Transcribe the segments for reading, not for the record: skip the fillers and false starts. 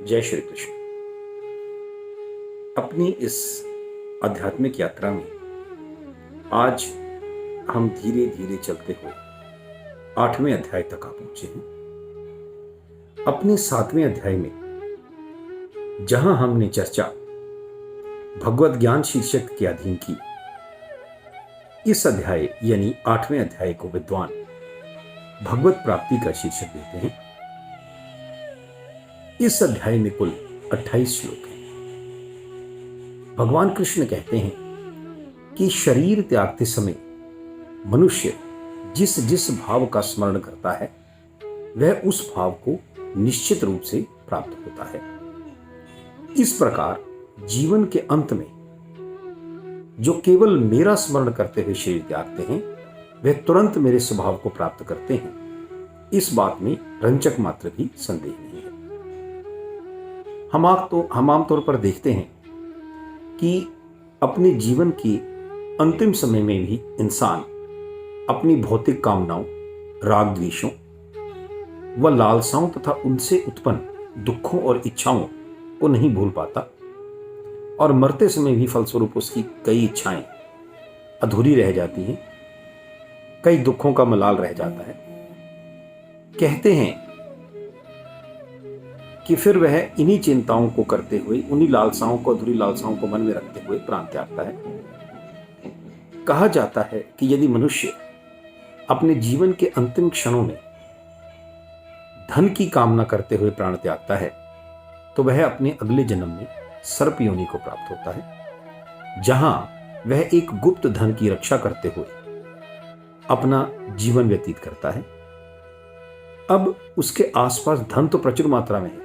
जय श्री कृष्ण। अपनी इस आध्यात्मिक यात्रा में आज हम धीरे धीरे चलते हुए 8वें अध्याय तक आ पहुंचे हैं। अपने 7वें अध्याय में जहां हमने चर्चा भगवत ज्ञान शीर्षक के अधीन की, इस अध्याय यानी 8वें अध्याय को विद्वान भगवत प्राप्ति का शीर्षक देते हैं। इस अध्याय में कुल 28 श्लोक हैं। भगवान कृष्ण कहते हैं कि शरीर त्यागते समय मनुष्य जिस जिस भाव का स्मरण करता है वह उस भाव को निश्चित रूप से प्राप्त होता है। इस प्रकार जीवन के अंत में जो केवल मेरा स्मरण करते हुए शरीर त्यागते हैं वह तुरंत मेरे स्वभाव को प्राप्त करते हैं। इस बात में रंचक मात्र भी संदेह नहीं है। हम आमतौर पर देखते हैं कि अपने जीवन के अंतिम समय में भी इंसान अपनी भौतिक कामनाओं, राग द्वेषों व लालसाओं तथा उनसे उत्पन्न दुखों और इच्छाओं को नहीं भूल पाता और मरते समय भी फलस्वरूप उसकी कई इच्छाएं अधूरी रह जाती हैं, कई दुखों का मलाल रह जाता है। कहते हैं कि फिर वह इन्हीं चिंताओं को करते हुए, उन्हीं लालसाओं को, अधूरी लालसाओं को मन में रखते हुए प्राण त्यागता है। कहा जाता है कि यदि मनुष्य अपने जीवन के अंतिम क्षणों में धन की कामना करते हुए प्राण त्यागता है तो वह अपने अगले जन्म में सर्प योनि को प्राप्त होता है, जहां वह एक गुप्त धन की रक्षा करते हुए अपना जीवन व्यतीत करता है। अब उसके आसपास धन तो प्रचुर मात्रा में है,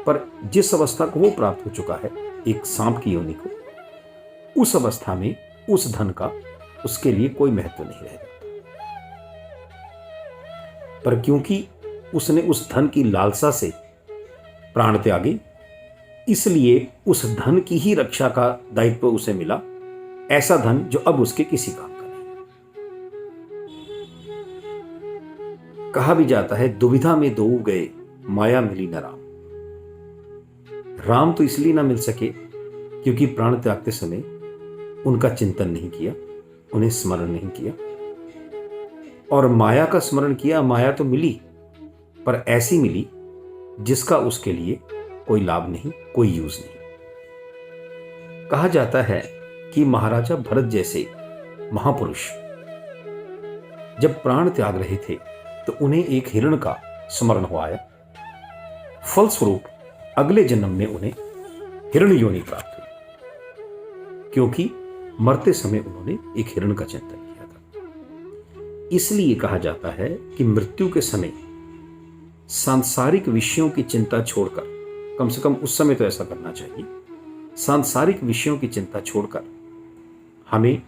पर जिस अवस्था को वो प्राप्त हो चुका है, एक सांप की योनि को, उस अवस्था में उस धन का उसके लिए कोई महत्व नहीं रह जाता। पर क्योंकि उसने उस धन की लालसा से प्राण त्यागे, इसलिए उस धन की ही रक्षा का दायित्व उसे मिला, ऐसा धन जो अब उसके किसी काम का नहीं। कहा भी जाता है, दुविधा में दो गए माया मिली न राम। राम तो इसलिए ना मिल सके क्योंकि प्राण त्यागते समय उनका चिंतन नहीं किया, उन्हें स्मरण नहीं किया, और माया का स्मरण किया। माया तो मिली, पर ऐसी मिली जिसका उसके लिए कोई लाभ नहीं, कोई यूज नहीं। कहा जाता है कि महाराजा भरत जैसे महापुरुष जब प्राण त्याग रहे थे तो उन्हें एक हिरण का स्मरण हो आया। फलस्वरूप अगले जन्म में उन्हें हिरण योनि प्राप्त हुई, क्योंकि मरते समय उन्होंने एक हिरण का चिंतन किया था। इसलिए कहा जाता है कि मृत्यु के समय सांसारिक विषयों की चिंता छोड़कर, कम से कम उस समय तो ऐसा करना चाहिए, सांसारिक विषयों की चिंता छोड़कर हमें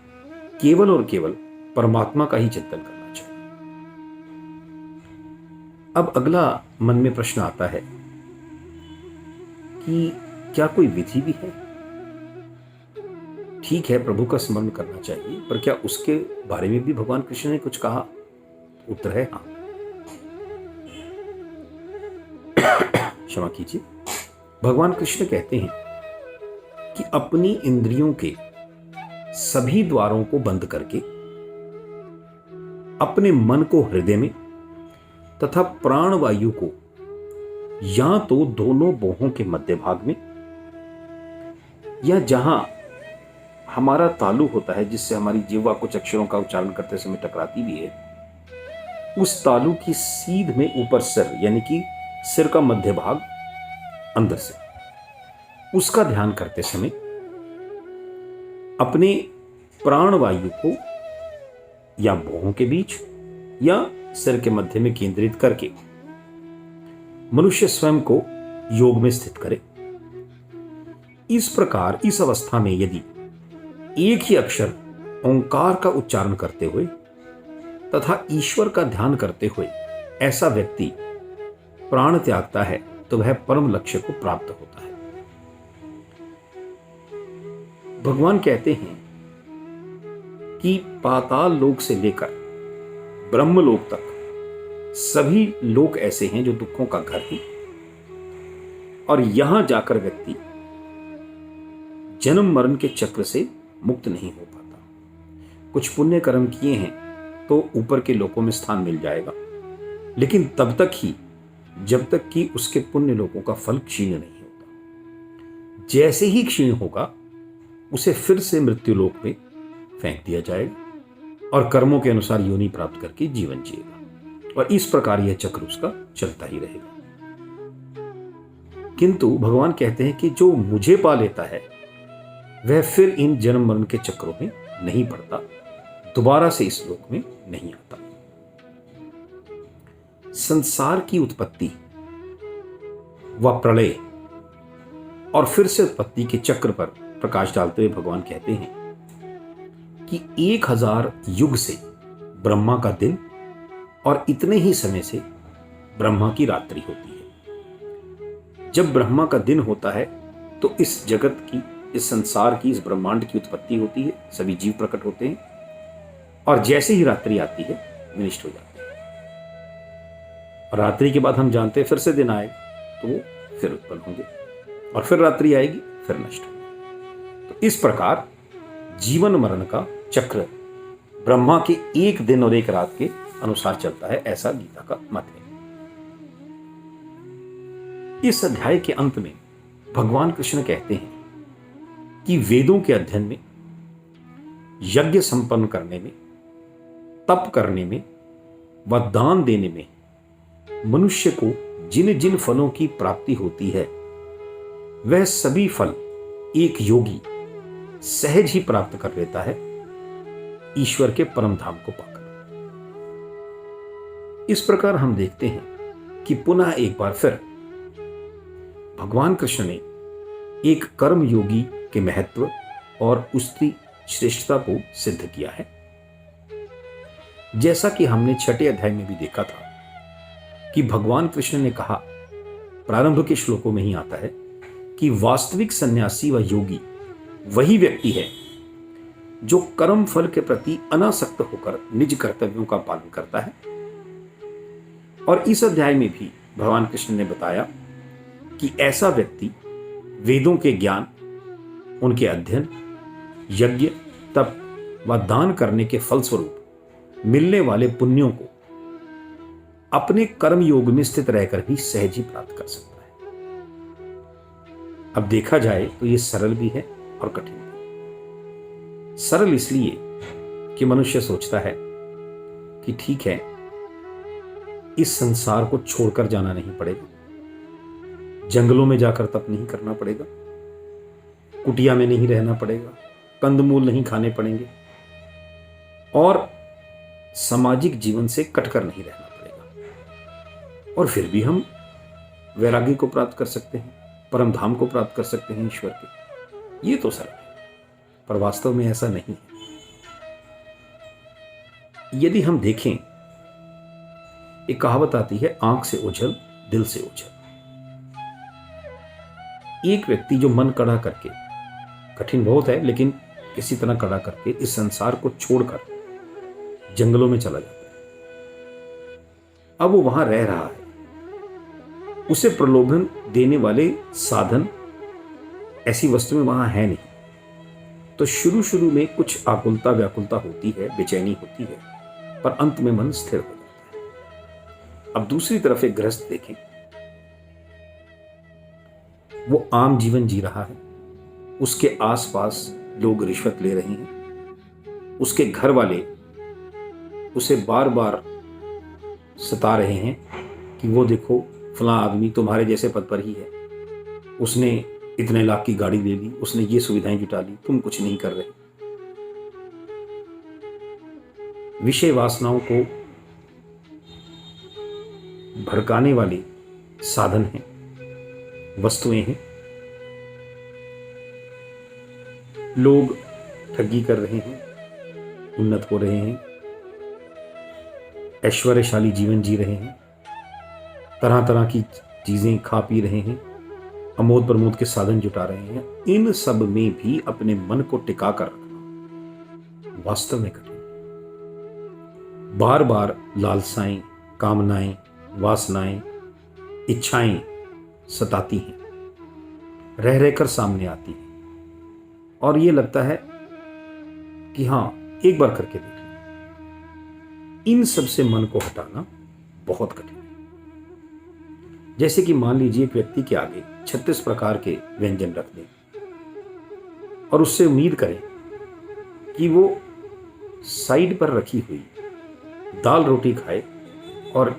केवल और केवल परमात्मा का ही चिंतन करना चाहिए। अब अगला मन में प्रश्न आता है कि क्या कोई विधि भी है? ठीक है, प्रभु का स्मरण करना चाहिए, पर क्या उसके बारे में भी भगवान कृष्ण ने कुछ कहा? उत्तर है हाँ। क्षमा कीजिए, भगवान कृष्ण कहते हैं कि अपनी इंद्रियों के सभी द्वारों को बंद करके अपने मन को हृदय में तथा प्राण वायु को या तो दोनों बाहों के मध्य भाग में, या जहां हमारा तालु होता है जिससे हमारी जिह्वा कुछ अक्षरों का उच्चारण करते समय टकराती भी है, उस तालु की सीध में ऊपर सिर, यानी कि सिर का मध्य भाग अंदर से, उसका ध्यान करते समय अपने प्राण वायु को या बाहों के बीच या सिर के मध्य में केंद्रित करके मनुष्य स्वयं को योग में स्थित करे। इस प्रकार इस अवस्था में यदि एक ही अक्षर ओंकार का उच्चारण करते हुए तथा ईश्वर का ध्यान करते हुए ऐसा व्यक्ति प्राण त्यागता है तो वह परम लक्ष्य को प्राप्त होता है। भगवान कहते हैं कि पाताल लोक से लेकर ब्रह्मलोक तक सभी लोक ऐसे हैं जो दुखों का घर हैं, और यहां जाकर व्यक्ति जन्म मरण के चक्र से मुक्त नहीं हो पाता। कुछ पुण्य कर्म किए हैं तो ऊपर के लोकों में स्थान मिल जाएगा, लेकिन तब तक ही जब तक कि उसके पुण्य लोकों का फल क्षीण नहीं होता। जैसे ही क्षीण होगा उसे फिर से मृत्यु लोक में फेंक दिया जाएगा और कर्मों के अनुसार योनि प्राप्त करके जीवन जिएगा, और इस प्रकार यह चक्र उसका चलता ही रहेगा। किंतु भगवान कहते हैं कि जो मुझे पा लेता है वह फिर इन जन्म मरण के चक्रों में नहीं पड़ता, दोबारा से इस लोक में नहीं आता। संसार की उत्पत्ति व प्रलय और फिर से उत्पत्ति के चक्र पर प्रकाश डालते हुए भगवान कहते हैं कि 1000 युग से ब्रह्मा का दिन और इतने ही समय से ब्रह्मा की रात्रि होती है। जब ब्रह्मा का दिन होता है तो इस जगत की, इस संसार की, इस ब्रह्मांड की उत्पत्ति होती है, सभी जीव प्रकट होते हैं, और जैसे ही रात्रि आती है विनष्ट हो जाते हैं। और रात्रि के बाद हम जानते हैं फिर से दिन आएगा तो वो फिर उत्पन्न होंगे, और फिर रात्रि आएगी फिर नष्ट होंगे। तो इस प्रकार जीवन मरण का चक्र ब्रह्मा के एक दिन और एक रात के अनुसार चलता है, ऐसा गीता का मत है। इस अध्याय के अंत में भगवान कृष्ण कहते हैं कि वेदों के अध्ययन में, यज्ञ संपन्न करने में, तप करने में व दान देने में मनुष्य को जिन जिन फलों की प्राप्ति होती है वह सभी फल एक योगी सहज ही प्राप्त कर लेता है ईश्वर के परम धाम को पाकर। इस प्रकार हम देखते हैं कि पुनः एक बार फिर भगवान कृष्ण ने एक कर्म योगी के महत्व और उसकी श्रेष्ठता को सिद्ध किया है। जैसा कि हमने 6वें अध्याय में भी देखा था कि भगवान कृष्ण ने कहा, प्रारंभ के श्लोकों में ही आता है कि वास्तविक सन्यासी व योगी वही व्यक्ति है जो कर्म फल के प्रति अनासक्त होकर निज कर्तव्यों का पालन करता है। और इस अध्याय में भी भगवान कृष्ण ने बताया कि ऐसा व्यक्ति वेदों के ज्ञान, उनके अध्ययन, यज्ञ, तप व दान करने के फलस्वरूप मिलने वाले पुण्यों को अपने कर्म योग में स्थित रहकर भी सहज ही प्राप्त कर सकता है। अब देखा जाए तो यह सरल भी है और कठिन भी। सरल इसलिए कि मनुष्य सोचता है कि ठीक है, इस संसार को छोड़कर जाना नहीं पड़ेगा, जंगलों में जाकर तप नहीं करना पड़ेगा, कुटिया में नहीं रहना पड़ेगा, कंदमूल नहीं खाने पड़ेंगे, और सामाजिक जीवन से कटकर नहीं रहना पड़ेगा, और फिर भी हम वैराग्य को प्राप्त कर सकते हैं, परम धाम को प्राप्त कर सकते हैं ईश्वर के। ये तो सरल है, पर वास्तव में ऐसा नहीं है। यदि हम देखें, एक कहावत आती है, आंख से ओझल दिल से ओझल। एक व्यक्ति जो मन कड़ा करके, कठिन बहुत है लेकिन किसी तरह कड़ा करके इस संसार को छोड़कर जंगलों में चला जाता है, अब वो वहां रह रहा है, उसे प्रलोभन देने वाले साधन, ऐसी वस्तुएं वहां है नहीं, तो शुरू शुरू में कुछ आकुलता व्याकुलता होती है, बेचैनी होती है, पर अंत में मन स्थिर हो जाता है। अब दूसरी तरफ एक गृहस्थ देखें, वो आम जीवन जी रहा है, उसके आसपास लोग रिश्वत ले रहे हैं, उसके घर वाले उसे बार बार सता रहे हैं कि वो देखो फलां आदमी तुम्हारे जैसे पद पर ही है, उसने इतने लाख की गाड़ी ले ली, उसने ये सुविधाएं जुटा ली, तुम कुछ नहीं कर रहे। विषय वासनाओं को भड़काने वाले साधन हैं, वस्तुएं हैं, लोग ठगी कर रहे हैं, उन्नत हो रहे हैं, ऐश्वर्यशाली जीवन जी रहे हैं, तरह तरह की चीजें खा पी रहे हैं, अमोद प्रमोद के साधन जुटा रहे हैं। इन सब में भी अपने मन को टिका कर रखना वास्तव में कठिन। बार बार लालसाएं, कामनाएं, वासनाएं, इच्छाएं सताती हैं, रह रहकर सामने आती है और ये लगता है कि हाँ, एक बार करके देख लें। इन सब से मन को हटाना बहुत कठिन है। जैसे कि मान लीजिए एक व्यक्ति के आगे 36 प्रकार के व्यंजन रख दें और उससे उम्मीद करें कि वो साइड पर रखी हुई दाल रोटी खाए और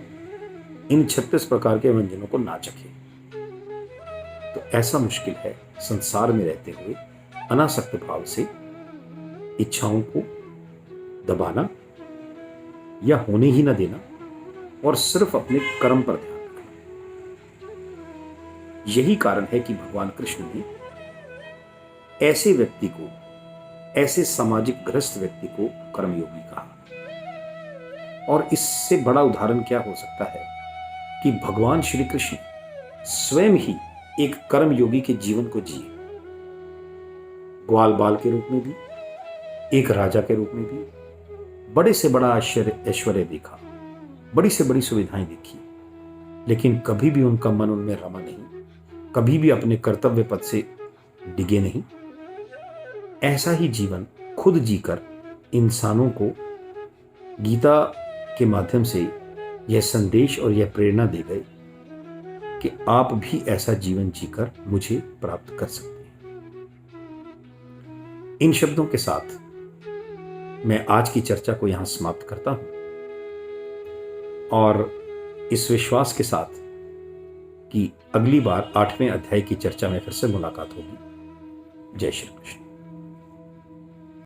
इन 36 प्रकार के व्यंजनों को ना चखे, तो ऐसा मुश्किल है संसार में रहते हुए अनासक्त भाव से इच्छाओं को दबाना या होने ही न देना और सिर्फ अपने कर्म पर ध्यान रखना। यही कारण है कि भगवान कृष्ण ने ऐसे व्यक्ति को, ऐसे सामाजिक ग्रस्त व्यक्ति को कर्मयोगी कहा। और इससे बड़ा उदाहरण क्या हो सकता है कि भगवान श्री कृष्ण स्वयं ही एक कर्मयोगी के जीवन को जिए, ग्वाल बाल के रूप में भी, एक राजा के रूप में भी, बड़े से बड़ा ऐश्वर्य देखा, बड़ी से बड़ी सुविधाएं देखी, लेकिन कभी भी उनका मन उनमें रमा नहीं, कभी भी अपने कर्तव्य पथ से डिगे नहीं। ऐसा ही जीवन खुद जीकर इंसानों को गीता के माध्यम से यह संदेश और यह प्रेरणा दे गए कि आप भी ऐसा जीवन जीकर मुझे प्राप्त कर सकते हैं। इन शब्दों के साथ मैं आज की चर्चा को यहां समाप्त करता हूं और इस विश्वास के साथ कि अगली बार 8वें अध्याय की चर्चा में फिर से मुलाकात होगी। जय श्री कृष्ण।